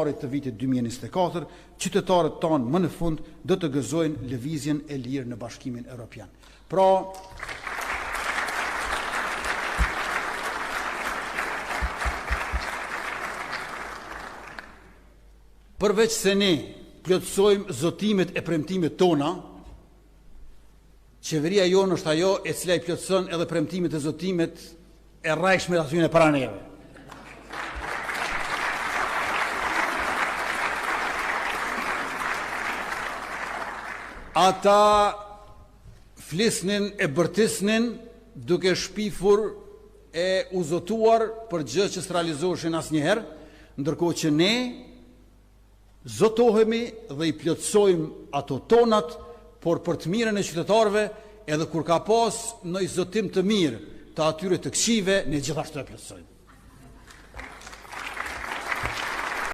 të vitit 2024, qytetarët tanë më në fund do të gëzojnë lëvizjen e lirë në Bashkimin Evropian. Pra, përveç se ne plotësojmë zotimet e premtimet tona, qeveria jonë është ajo e cila I plotëson edhe premtimet e zotimet e rrajshme të atyre para neve. Ata flisnin e bërtisnin duke shpifur e u zotuar për gjë që s'realizoheshin asnjëherë, ndërkohë që ne zotohemi dhe I plotësojmë ato tonat, por për të mirën e qytetarëve, edhe kur ka pas ndonjë zotim të mirë të atyre të këqive, ne gjithashtu e plotësojmë.